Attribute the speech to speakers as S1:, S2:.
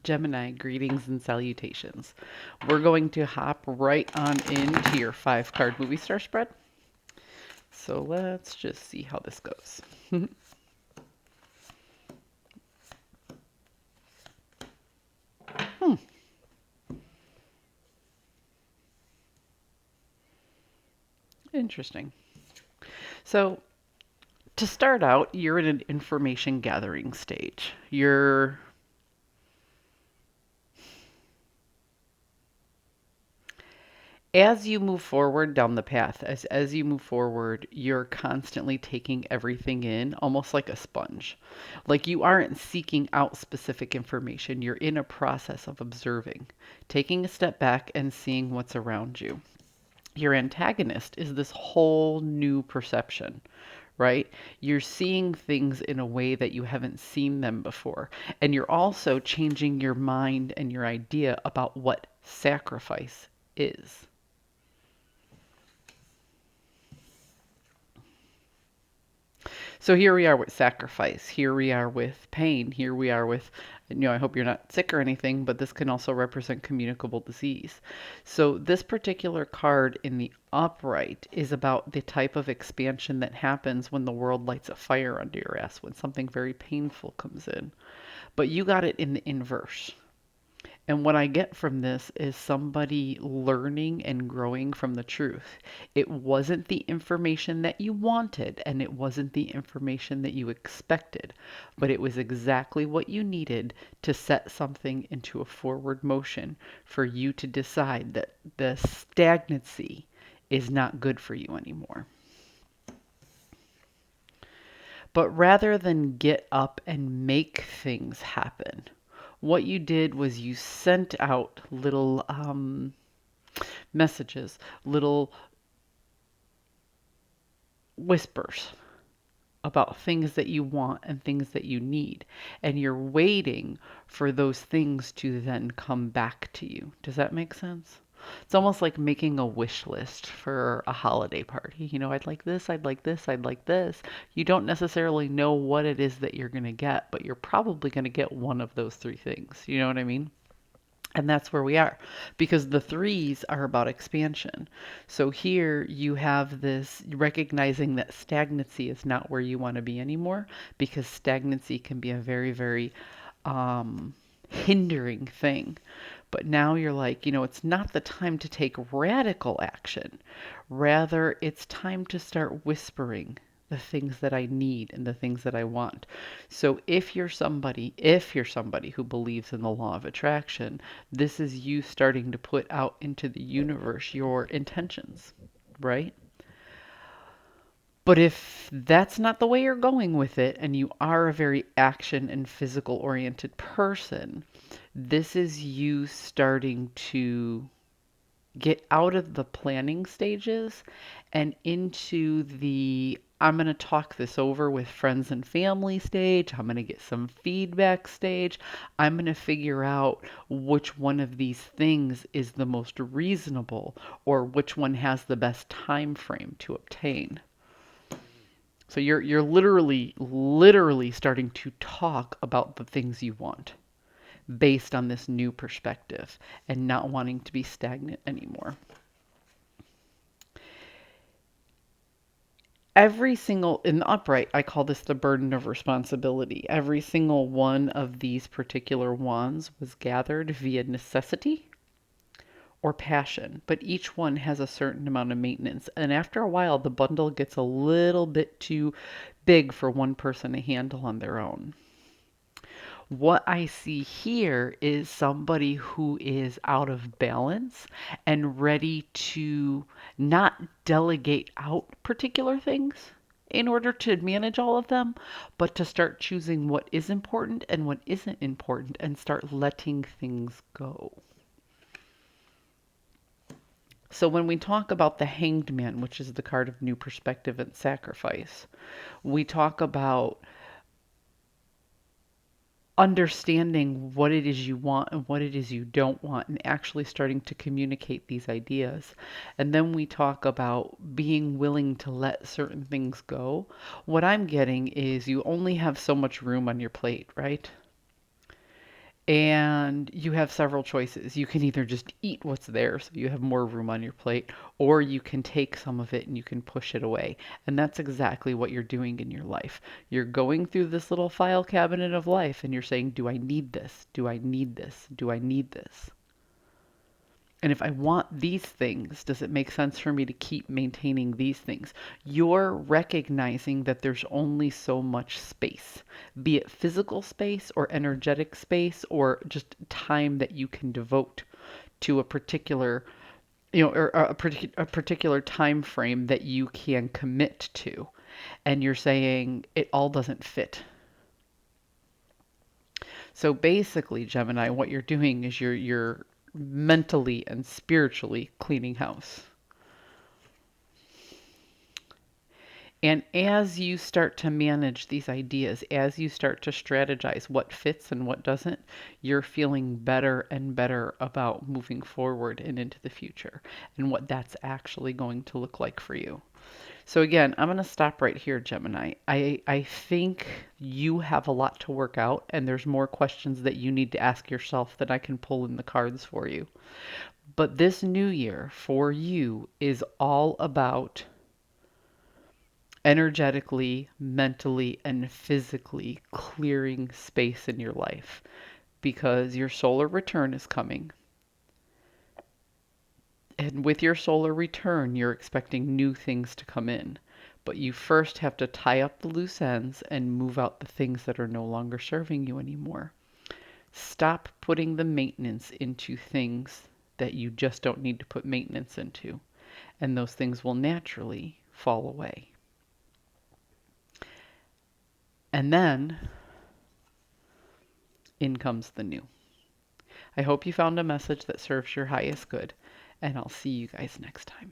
S1: Gemini, greetings and salutations. We're going to hop right on into your 5 card movie star spread. So let's just see how this goes. Interesting. So to start out, you're in an information gathering stage. As you move forward down the path, as you move forward, you're constantly taking everything in, almost like a sponge. Like you aren't seeking out specific information. You're in a process of observing, taking a step back and seeing what's around you. Your antagonist is this whole new perception, right? You're seeing things in a way that you haven't seen them before. And you're also changing your mind and your idea about what sacrifice is. So here we are with sacrifice. Here we are with pain. Here we are with, I hope you're not sick or anything, but this can also represent communicable disease. So this particular card in the upright is about the type of expansion that happens when the world lights a fire under your ass, when something very painful comes in. But you got it in the inverse. And what I get from this is somebody learning and growing from the truth. It wasn't the information that you wanted, and it wasn't the information that you expected, but it was exactly what you needed to set something into a forward motion for you to decide that the stagnancy is not good for you anymore. But rather than get up and make things happen, what you did was you sent out little messages, little whispers about things that you want and things that you need. And you're waiting for those things to then come back to you. Does that make sense? It's almost like making a wish list for a holiday party. I'd like this, I'd like this, I'd like this. You don't necessarily know what it is that you're going to get, but you're probably going to get one of those 3 things. You know what I mean? And that's where we are, because the 3s are about expansion. So here you have this recognizing that stagnancy is not where you want to be anymore, because stagnancy can be a very, very hindering thing. But now you're like, it's not the time to take radical action. Rather, it's time to start whispering the things that I need and the things that I want. So if you're somebody who believes in the law of attraction, this is you starting to put out into the universe your intentions, right? But if that's not the way you're going with it, and you are a very action and physical oriented person, this is you starting to get out of the planning stages and into the I'm going to talk this over with friends and family stage. I'm going to get some feedback stage. I'm going to figure out which one of these things is the most reasonable or which one has the best time frame to obtain. So you're literally starting to talk about the things you want based on this new perspective and not wanting to be stagnant anymore. Every single, in the upright, I call this the burden of responsibility. Every single one of these particular wands was gathered via necessity or passion, but each one has a certain amount of maintenance. And after a while, the bundle gets a little bit too big for one person to handle on their own. What I see here is somebody who is out of balance and ready to not delegate out particular things in order to manage all of them, but to start choosing what is important and what isn't important and start letting things go. So when we talk about the Hanged Man, which is the card of new perspective and sacrifice, we talk about understanding what it is you want and what it is you don't want, and actually starting to communicate these ideas. And then we talk about being willing to let certain things go. What I'm getting is you only have so much room on your plate, right? And you have several choices. You can either just eat what's there so you have more room on your plate, or you can take some of it and you can push it away. And that's exactly what you're doing in your life. You're going through this little file cabinet of life and you're saying, do I need this? Do I need this? Do I need this? And if I want these things, does it make sense for me to keep maintaining these things? You're recognizing that there's only so much space, be it physical space or energetic space or just time that you can devote to a particular, or a particular time frame that you can commit to. And you're saying it all doesn't fit. So basically, Gemini, what you're doing is you're mentally and spiritually cleaning house. And as you start to manage these ideas, as you start to strategize what fits and what doesn't, you're feeling better and better about moving forward and into the future and what that's actually going to look like for you. So again, I'm going to stop right here, Gemini. I think you have a lot to work out, and there's more questions that you need to ask yourself that I can pull in the cards for you. But this new year for you is all about energetically, mentally, and physically clearing space in your life because your solar return is coming. And with your solar return, you're expecting new things to come in. But you first have to tie up the loose ends and move out the things that are no longer serving you anymore. Stop putting the maintenance into things that you just don't need to put maintenance into, and those things will naturally fall away. And then in comes the new. I hope you found a message that serves your highest good, and I'll see you guys next time.